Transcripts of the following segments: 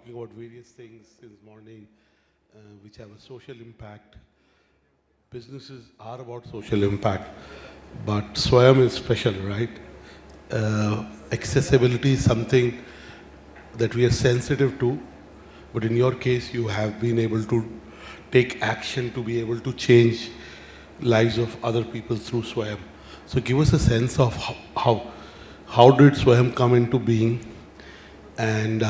talking about various things since morning which have a social impact. Businesses are about social impact, but Swayam is special, right? Accessibility is something that we are sensitive to, but in your case, you have been able to take action to be able to change lives of other people through Swayam. So give us a sense of how did Swayam come into being, and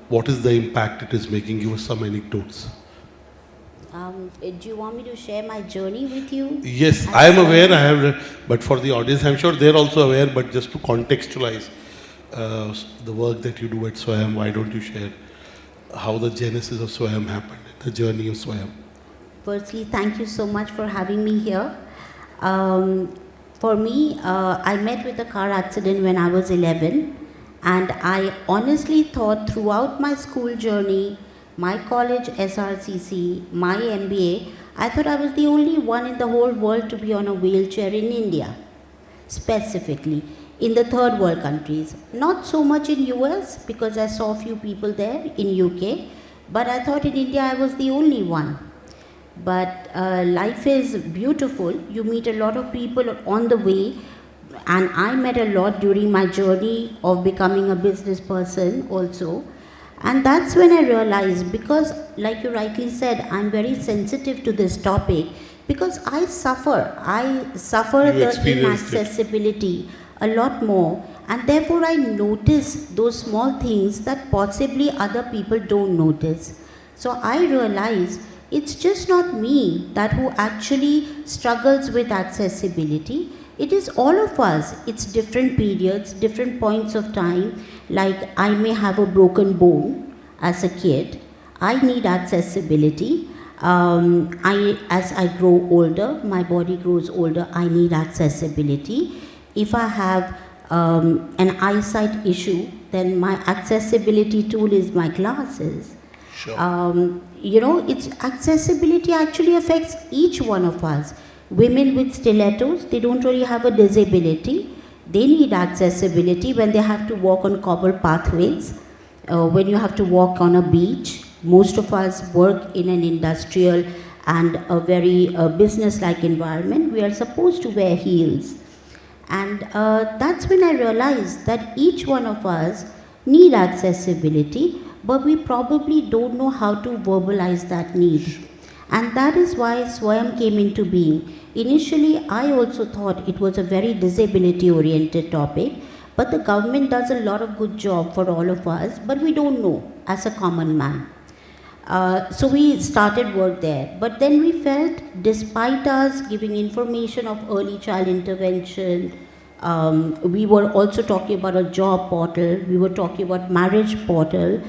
what is the impact it is making? Give us some anecdotes. Do you want me to share my journey with you? Yes, I am aware, I have, but for the audience, I'm sure they're also aware, but just to contextualize the work that you do at Swayam, why don't you share how the genesis of Swayam happened, the journey of Swayam? Firstly, thank you so much for having me here. For me, I met with a car accident when I was 11, and I honestly thought throughout my school journey, my college SRCC, my MBA, I thought I was the only one in the whole world to be on a wheelchair in India, specifically in the third world countries. Not so much in US because I saw a few people there in UK, but I thought in India I was the only one. But life is beautiful. You meet a lot of people on the way, and I met a lot during my journey of becoming a business person also. And that's when I realized, because like you rightly said, I'm very sensitive to this topic because I suffer the inaccessibility a lot more, and therefore I notice those small things that possibly other people don't notice. So I realized it's just not me that who actually struggles with accessibility. It is all of us. It's different periods, different points of time. Like I may have a broken bone as a kid. I need accessibility. As I grow older, my body grows older, I need accessibility. If I have an eyesight issue, then my accessibility tool is my glasses. Sure. It's accessibility actually affects each one of us. Women with stilettos, they don't really have a disability. They need accessibility when they have to walk on cobbled pathways, when you have to walk on a beach. Most of us work in an industrial and a very business-like environment. We are supposed to wear heels. And that's when I realized that each one of us need accessibility, but we probably don't know how to verbalize that need. And that is why Swayam came into being. Initially, I also thought it was a very disability-oriented topic, but the government does a lot of good job for all of us, but we don't know as a common man. So we started work there. But then we felt, despite us giving information of early child intervention, we were also talking about a job portal, we were talking about marriage portal,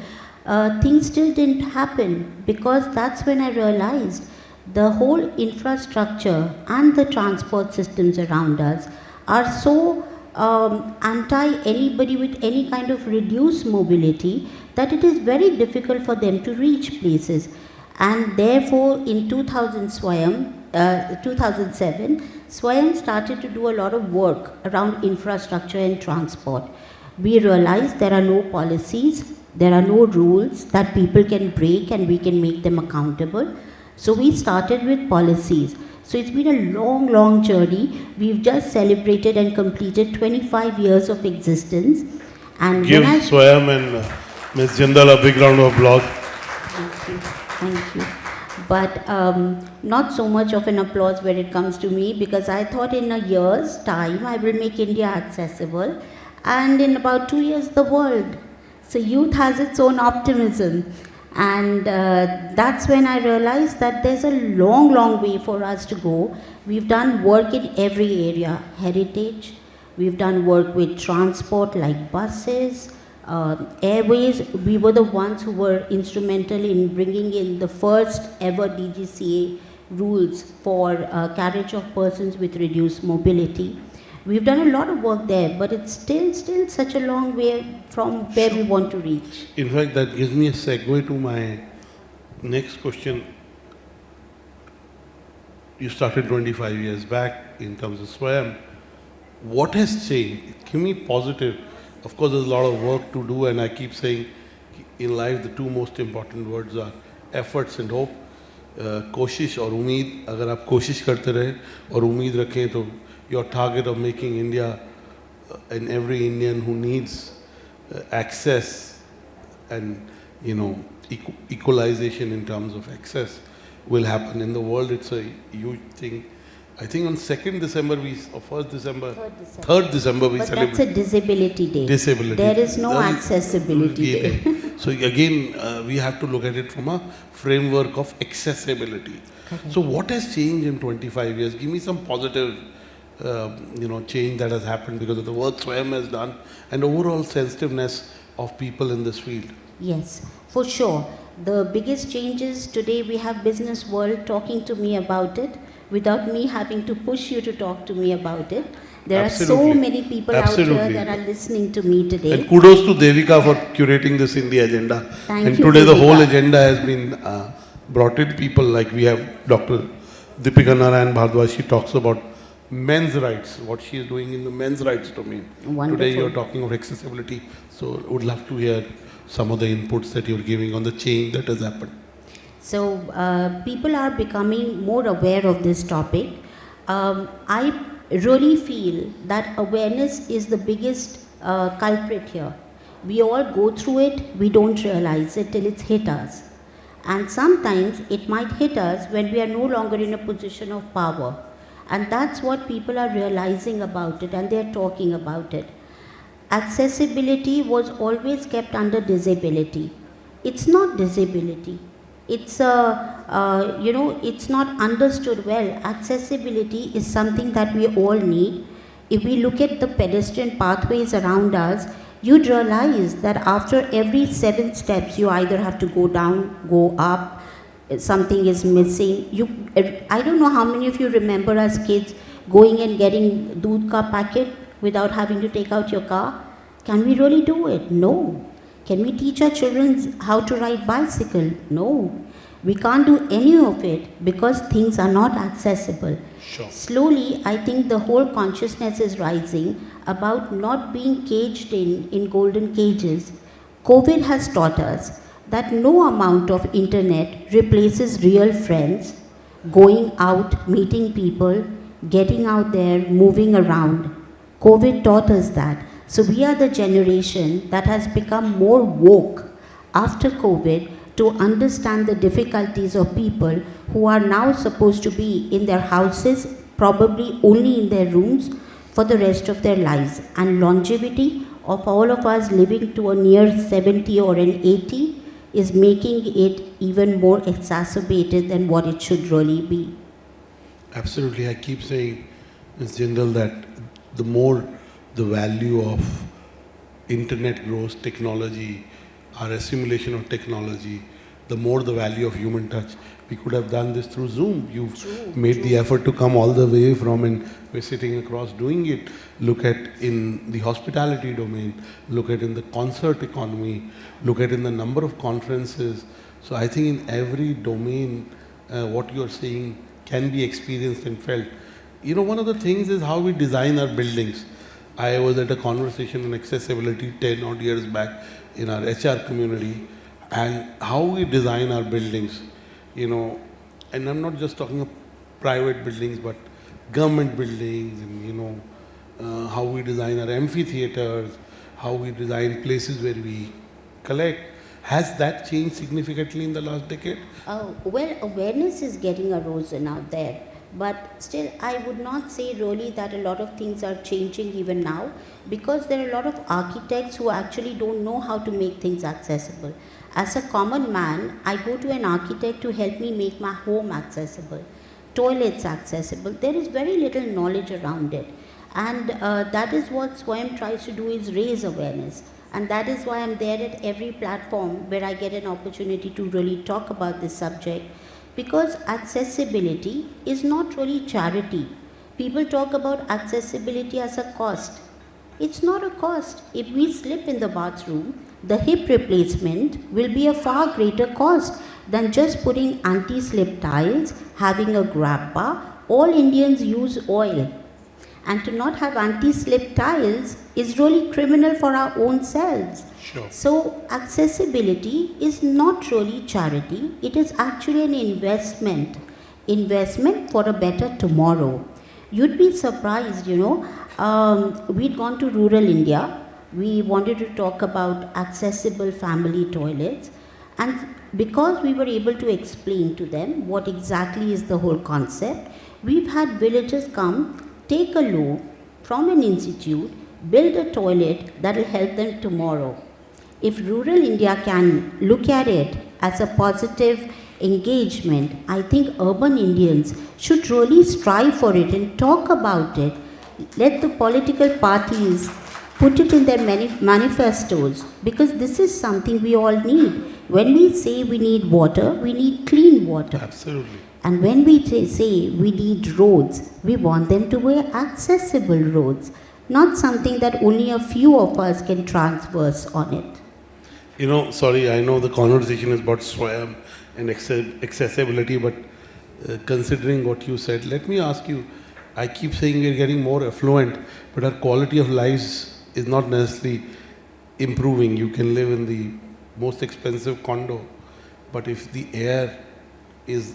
things still didn't happen, because that's when I realized the whole infrastructure and the transport systems around us are so anti anybody with any kind of reduced mobility that it is very difficult for them to reach places. And therefore in 2007, Swayam started to do a lot of work around infrastructure and transport. We realized there are no policies, there are no rules that people can break and we can make them accountable. So we started with policies. So it's been a long, long journey. We've just celebrated and completed 25 years of existence. And give Swayam and Ms. Jindal a big round of applause. Thank you. Thank you. But not so much of an applause when it comes to me, because I thought in a year's time I will make India accessible, and in about 2 years the world. So youth has its own optimism. And that's when I realized that there's a long, long way for us to go. We've done work in every area, heritage. We've done work with transport like buses, airways. We were the ones who were instrumental in bringing in the first ever DGCA rules for carriage of persons with reduced mobility. We've done a lot of work there, but it's still such a long way from where we want to reach. In fact, that gives me a segue to my next question. You started 25 years back in terms of Swayam. What has changed? Give me positive. Of course, there's a lot of work to do, and I keep saying in life the two most important words are efforts and hope. कोशिश और उम्मीद, अगर आप कोशिश करते रहे और उम्मीद रखें तो your target of making India and every Indian who needs access and equalization in terms of access will happen. In the world it's a huge thing. I think on 2nd December or 1st December, 3rd December we but celebrate. that's a disability day. Disability. There is no accessibility day. So again, we have to look at it from a framework of accessibility. Correct. So what has changed in 25 years? Give me some positive, change that has happened because of the work Swayam has done and overall sensitiveness of people in this field. Yes, for sure. The biggest changes today, we have business world talking to me about it without me having to push you to talk to me about it. There Absolutely. are so many people out Absolutely. here that are listening to me today. And kudos to Devika for curating this India agenda. Thank and you, today the whole Devika. agenda has been brought in. People like we have Dr. Deepika Narayan Bhardwaj. She talks about men's rights, what she is doing in the men's rights domain. Wonderful. Today you are talking of accessibility. So would love to hear some of the inputs that you are giving on the change that has happened. So people are becoming more aware of this topic. I really feel that awareness is the biggest culprit here. We all go through it, we don't realize it till it's hit us. And sometimes it might hit us when we are no longer in a position of power. And that's what people are realizing about it and they're talking about it. Accessibility was always kept under disability. It's not disability. It's it's not understood well. Accessibility is something that we all need. If we look at the pedestrian pathways around us, you'd realize that after every 7 steps, you either have to go down, go up, something is missing. I don't know how many of you remember as kids going and getting doodh ka packet without having to take out your car. Can we really do it? No. Can we teach our children how to ride bicycle? No. We can't do any of it because things are not accessible. Sure. Slowly, I think the whole consciousness is rising about not being caged in golden cages. COVID has taught us that no amount of internet replaces real friends, going out, meeting people, getting out there, moving around. COVID taught us that. So we are the generation that has become more woke after COVID to understand the difficulties of people who are now supposed to be in their houses, probably only in their rooms for the rest of their lives. And longevity of all of us living to a near 70 or an 80 is making it even more exacerbated than what it should really be. Absolutely. I keep saying, Ms. Jindal, that the more the value of internet grows, technology, our assimilation of technology, the more the value of human touch. We could have done this through Zoom. You've made the effort to come all the way from, and we're sitting across doing it. Look at in the hospitality domain, look at in the concert economy, look at in the number of conferences. So I think in every domain, what you're saying can be experienced and felt. One of the things is how we design our buildings. I was at a conversation on accessibility 10 odd years back in our HR community, and how we design our buildings, and I'm not just talking of private buildings, but government buildings, and how we design our amphitheaters, how we design places where we collect. Has that changed significantly in the last decade? Well, awareness is getting arisen out there. But still, I would not say really that a lot of things are changing even now, because there are a lot of architects who actually don't know how to make things accessible. As a common man, I go to an architect to help me make my home accessible, toilets accessible. There is very little knowledge around it. And that is what Swayam tries to do, is raise awareness. And that is why I'm there at every platform where I get an opportunity to really talk about this subject. Because accessibility is not really charity. People talk about accessibility as a cost. It's not a cost. If we slip in the bathroom, the hip replacement will be a far greater cost than just putting anti-slip tiles, having a grab bar. All Indians use oil. And to not have anti-slip tiles is really criminal for our own selves. Sure. So accessibility is not really charity, it is actually an investment for a better tomorrow. You'd be surprised, we'd gone to rural India, we wanted to talk about accessible family toilets, and because we were able to explain to them what exactly is the whole concept, we've had villagers come, take a loan from an institute, build a toilet that will help them tomorrow. If rural India can look at it as a positive engagement, I think urban Indians should really strive for it and talk about it. Let the political parties put it in their manifestos, because this is something we all need. When we say we need water, we need clean water. Absolutely. And when we say we need roads, we want them to be accessible roads, not something that only a few of us can transverse on it. Sorry, I know the conversation is about Swayam and accessibility, but considering what you said, let me ask you, I keep saying we're getting more affluent, but our quality of lives is not necessarily improving. You can live in the most expensive condo, but if the air is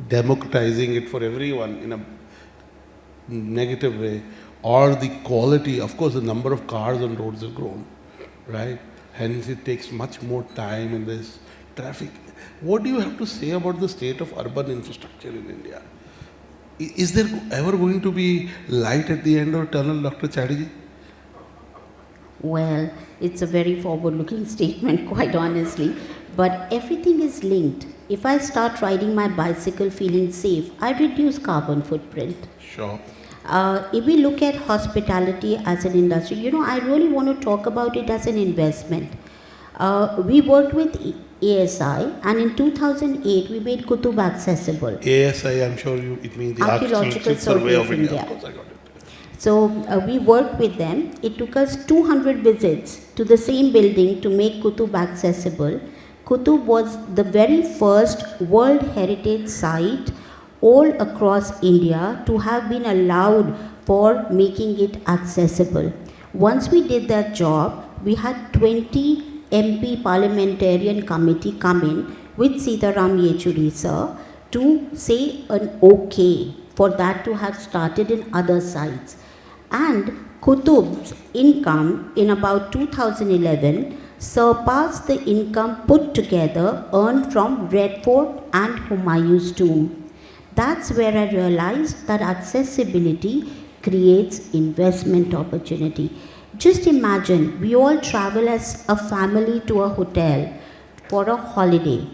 democratizing it for everyone in a negative way, or the quality, of course, the number of cars on roads have grown, right? Hence, it takes much more time in this traffic. What do you have to say about the state of urban infrastructure in India? Is there ever going to be light at the end of the tunnel, Dr. Chatterjee? Well, it's a very forward-looking statement, quite honestly, but everything is linked. If I start riding my bicycle feeling safe, I reduce carbon footprint. Sure. If we look at hospitality as an industry, I really want to talk about it as an investment. We worked with ASI, and in 2008 we made Qutub accessible. ASI, I'm sure it means the Archaeological Survey of India. Of course, I got it. So we worked with them. It took us 200 visits to the same building to make Qutub accessible. Qutub was the very first World Heritage Site all across India to have been allowed for making it accessible. Once we did that job, we had 20 MP parliamentarian committee come in with Sitaram Yechuri sir to say an okay for that to have started in other sites. And Qutub's income in about 2011 surpassed the income put together earned from Red Fort and Humayun's tomb. That's where I realized that accessibility creates investment opportunity. Just imagine, we all travel as a family to a hotel for a holiday.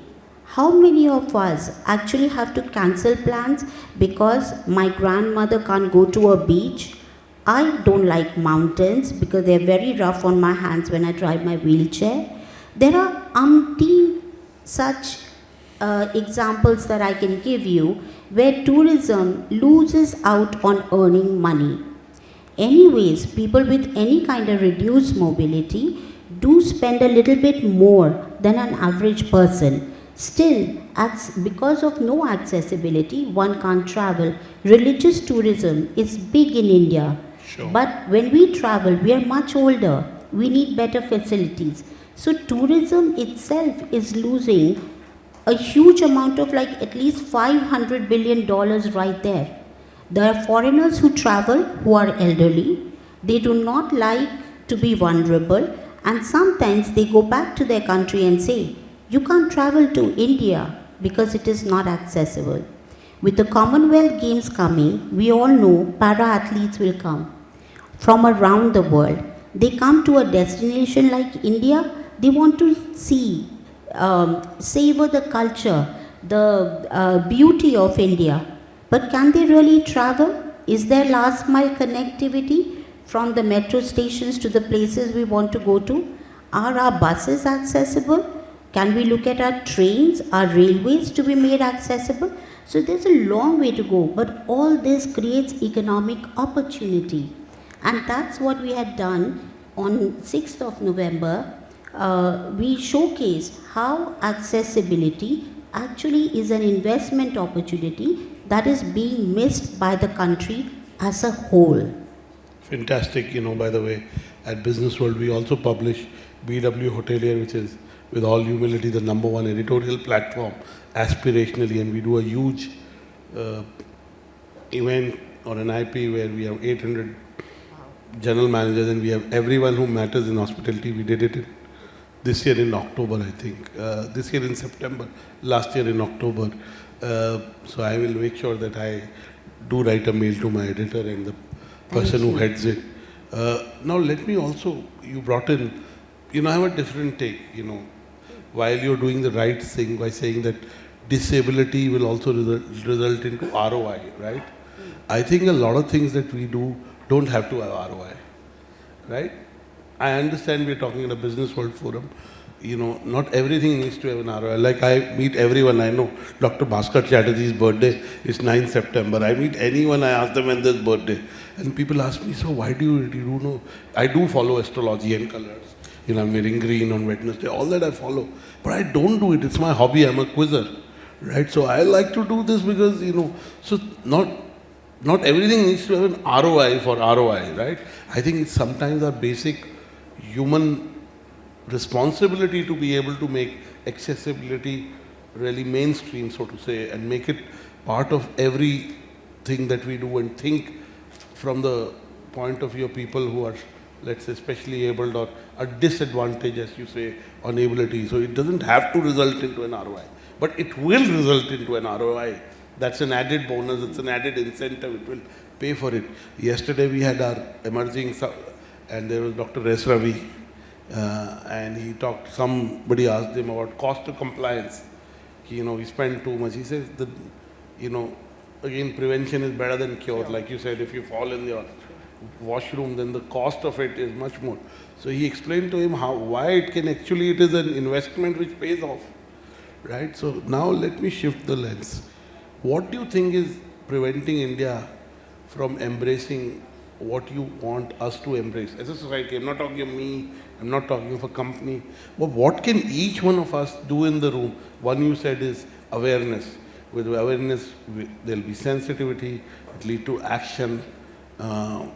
How many of us actually have to cancel plans because my grandmother can't go to a beach? I don't like mountains because they're very rough on my hands when I drive my wheelchair. There are umpteen such examples that I can give you where tourism loses out on earning money. Anyways, people with any kind of reduced mobility do spend a little bit more than an average person. Still, because of no accessibility, one can't travel. Religious tourism is big in India. Sure. But when we travel, we are much older. We need better facilities. So tourism itself is losing a huge amount of at least $500 billion right there. There are foreigners who travel who are elderly. They do not like to be vulnerable, and sometimes they go back to their country and say, you can't travel to India because it is not accessible. With the Commonwealth Games coming, we all know para-athletes will come from around the world. They come to a destination like India, they want to see, savor the culture, the beauty of India. But can they really travel? Is there last mile connectivity from the metro stations to the places we want to go to? Are our buses accessible? Can we look at our trains, our railways to be made accessible? So there's a long way to go, but all this creates economic opportunity. And that's what we had done on 6th of November. We showcased how accessibility actually is an investment opportunity that is being missed by the country as a whole. Fantastic, by the way, at Business World we also publish BW Hotelier, which is, with all humility, the number one editorial platform aspirationally, and we do a huge uh, event or an IP where we have 800 general managers and we have everyone who matters in hospitality. We did it this year in October, I think. This year in September, last year in October. So I will make sure that I do write a mail to my editor and the person who heads it. Now let me also, you brought in, I have a different take, while you're doing the right thing by saying that disability will also result into ROI, right? I think a lot of things that we do don't have to have ROI, right? I understand we're talking in a Business World Forum. Not everything needs to have an ROI. Like I meet everyone I know. Dr. Bhaskar Chatterjee's birthday is 9th September. I meet anyone, I ask them when their birthday. And people ask me, so why do you know? I do follow astrology and colors. I'm wearing green on Wednesday. All that I follow. But I don't do it. It's my hobby. I'm a quizzer, right? So I like to do this because, so not everything needs to have an ROI for ROI, right? I think it's sometimes our basic human responsibility to be able to make accessibility really mainstream, so to say, and make it part of everything that we do, and think from the point of view of people who are, let's say, specially abled or are disadvantaged, as you say, on ability. So it doesn't have to result into an ROI, but it will result into an ROI. That's an added bonus, it's an added incentive, it will pay for it. Yesterday we had our emerging, and there was Dr. S. Ravi, and he talked, somebody asked him about cost of compliance. We spend too much. He says that, again, prevention is better than cure. Like you said, if you fall in your washroom, then the cost of it is much more. So he explained to him why it is an investment which pays off, right? So now let me shift the lens. What do you think is preventing India from embracing what you want us to embrace as a society? I'm not talking of me, I'm not talking of a company, but what can each one of us do in the room? One you said is awareness. With awareness, there'll be sensitivity, it lead to action. But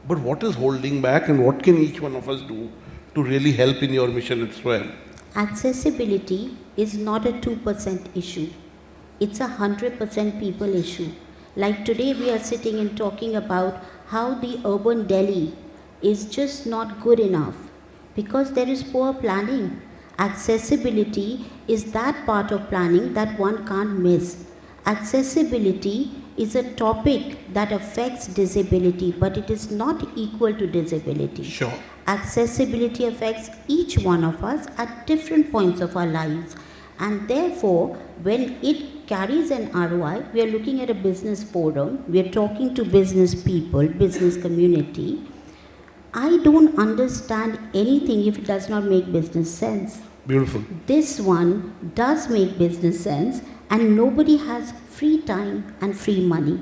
what is holding back, and what can each one of us do to really help in your mission at SWAYAM? Accessibility is not a 2% issue. It's a 100% people issue. Like today we are sitting and talking about how the urban Delhi is just not good enough because there is poor planning. Accessibility is that part of planning that one can't miss. Accessibility is a topic that affects disability, but it is not equal to disability. Sure. Accessibility affects each one of us at different points of our lives. And therefore, when it carries an ROI, we are looking at a business forum, we are talking to business people, business community. I don't understand anything if it does not make business sense. Beautiful. This one does make business sense, and nobody has free time and free money.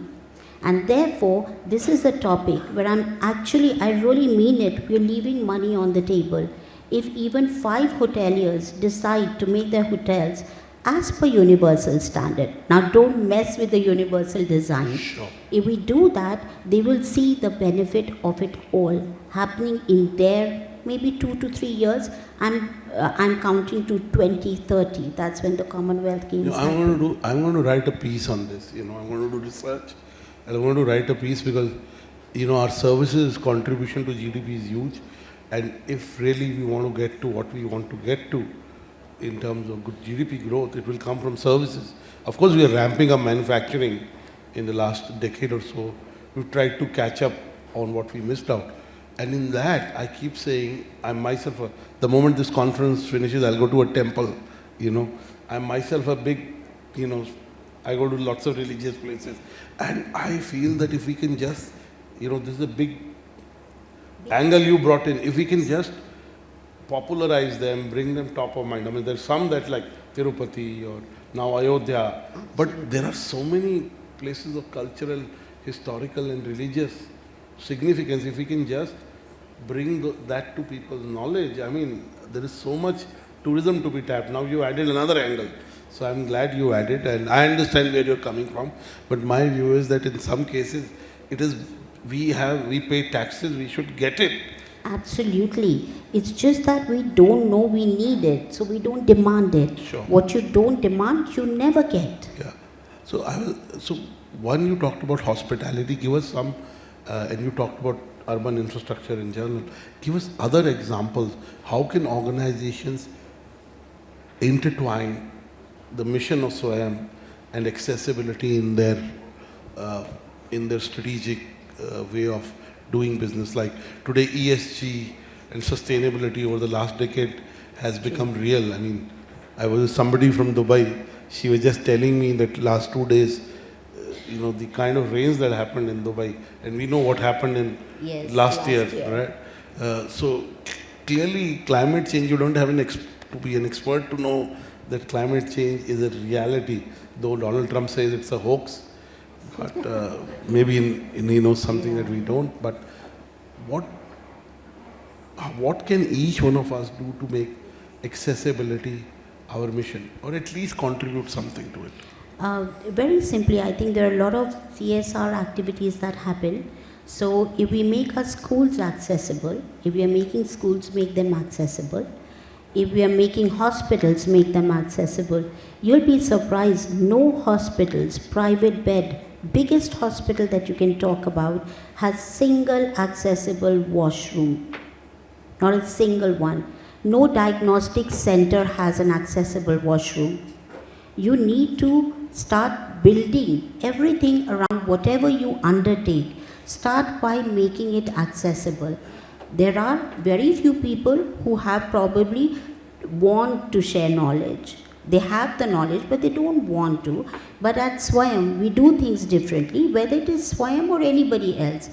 And therefore, this is a topic where I really mean it, we're leaving money on the table. If even 5 hoteliers decide to make their hotels as per universal standard, now don't mess with the universal design. Sure. If we do that, they will see the benefit of it all happening in their maybe 2 to 3 years. I'm counting to 2030. That's when the Commonwealth Games happen. I'm going to write a piece on this. I'm going to do research, and I'm going to write a piece because, our services contribution to GDP is huge. And if really we want to get to what we want to get to in terms of good GDP growth, it will come from services. Of course, we are ramping up manufacturing in the last decade or so. We've tried to catch up on what we missed out. And in that, I keep saying, I'm myself, the moment this conference finishes, I'll go to a temple, I'm myself a big, I go to lots of religious places. And I feel that if we can just, this is a big angle you brought in, if we can just popularize them, bring them top of mind. I mean, there's some that like Tirupati or now Ayodhya, but there are so many places of cultural, historical and religious significance. If we can just bring that to people's knowledge, I mean, there is so much tourism to be tapped. Now you added another angle. So I'm glad you added, and I understand where you're coming from. But my view is that in some cases, it is we pay taxes, we should get it. Absolutely. It's just that we don't know we need it, so we don't demand it. Sure. What you don't demand, you never get. Yeah. So one, you talked about hospitality. Give us some, and you talked about urban infrastructure in general. Give us other examples. How can organizations intertwine the mission of SWAYAM and accessibility in their strategic way of doing business? Like today, ESG and sustainability over the last decade has become real. I mean, I was with somebody from Dubai. She was just telling me that last 2 days, the kind of rains that happened in Dubai, and we know what happened in Yes, last year, last year. right? So clearly, climate change, you don't have to be an expert to know that climate change is a reality. Though Donald Trump says it's a hoax, but maybe he knows something that we don't. But what can each one of us do to make accessibility our mission, or at least contribute something to it? Very simply, I think there are a lot of CSR activities that happen. So, if we make our schools accessible, if we are making schools, make them accessible, if we are making hospitals, make them accessible, you'll be surprised. No hospitals, private bed, biggest hospital that you can talk about, has single accessible washroom. Not a single one. No diagnostic center has an accessible washroom. You need to start building everything around whatever you undertake. Start by making it accessible. There are very few people who have probably want to share knowledge. They have the knowledge, but they don't want to. But at Swayam, we do things differently, whether it is Swayam or anybody else.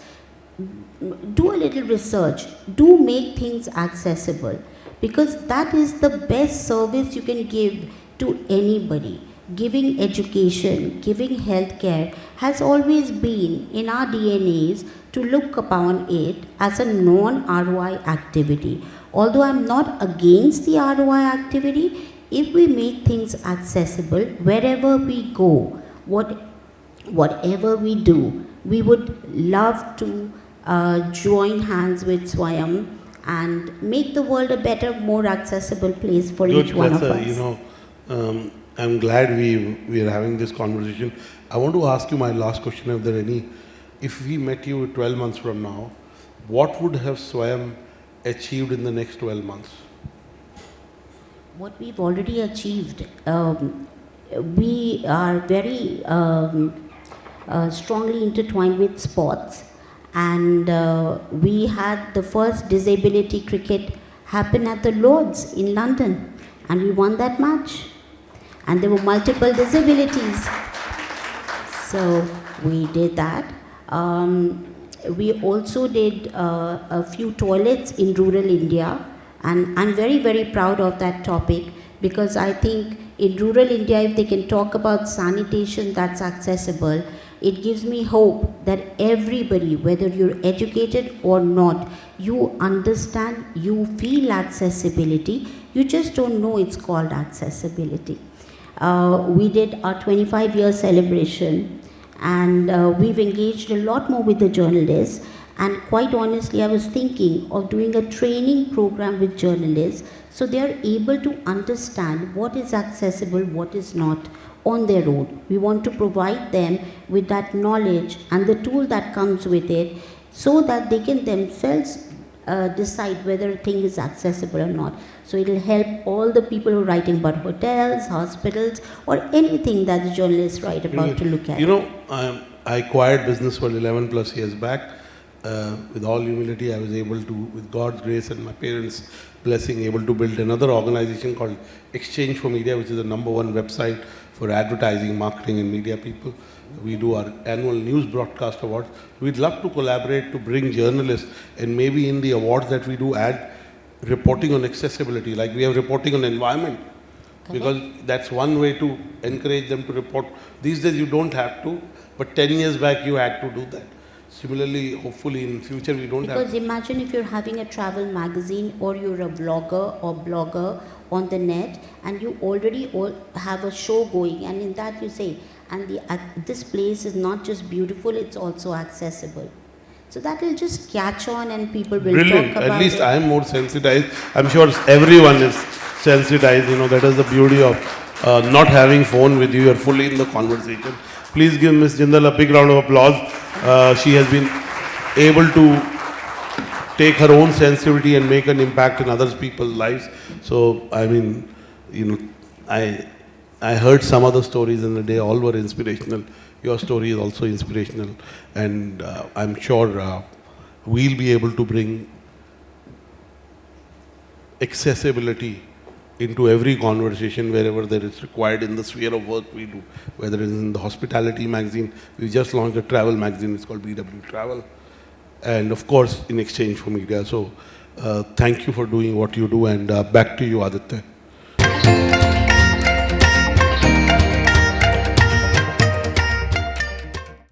Do a little research. Do make things accessible, because that is the best service you can give to anybody. Giving education, giving healthcare has always been in our DNAs to look upon it as a non-ROI activity. Although I'm not against the ROI activity, if we make things accessible wherever we go, whatever we do, we would love to join hands with Swayam and make the world a better, more accessible place for Good, each one of that's us. I'm glad we are having this conversation. I want to ask you my last question. If we met you 12 months from now, what would have Swayam achieved in the next 12 months? What we've already achieved, we are very strongly intertwined with sports, and we had the first disability cricket happen at the Lords in London, and we won that match. And there were multiple disabilities. So we did that. We also did a few toilets in rural India, and I'm very, very proud of that topic, because I think in rural India, if they can talk about sanitation that's accessible, it gives me hope that everybody, whether you're educated or not, you understand, you feel accessibility, you just don't know it's called accessibility. We did our 25-year celebration, and we've engaged a lot more with the journalists. And quite honestly, I was thinking of doing a training program with journalists so they are able to understand what is accessible, what is not on their own. We want to provide them with that knowledge and the tool that comes with it so that they can themselves decide whether a thing is accessible or not. So it will help all the people who are writing about hotels, hospitals, or anything that the journalists write about to look at. I acquired Business World 11 plus years back. With all humility, I was able to, with God's grace and my parents' blessing, able to build another organization called Exchange for Media, which is the #1 website for advertising, marketing, and media people. We do our annual news broadcast awards. We'd love to collaborate to bring journalists, and maybe in the awards that we do add reporting on accessibility, like we have reporting on environment, because that's one way to encourage them to report. These days you don't have to, but 10 years back you had to do that. Similarly, hopefully in future we don't have. Because imagine if you're having a travel magazine, or you're a vlogger or blogger on the net, and you already have a show going, and in that you say, and this place is not just beautiful, it's also accessible. So that will just catch on and people will Brilliant. talk about At least it. I am more sensitized. I'm sure everyone is sensitized. You know, that is the beauty of not having phone with you. You're fully in the conversation. Please give Ms. Jindal a big round of applause. She has been able to take her own sensitivity and make an impact in other people's lives. So, I mean, you know, I heard some other stories in the day, all were inspirational. Your story is also inspirational, and I'm sure we'll be able to bring accessibility into every conversation wherever there is required in the sphere of work we do, whether it is in the hospitality magazine. We just launched a travel magazine, it's called BW Travel, and of course in exchange for media. So thank you for doing what you do, and back to you, Aditya.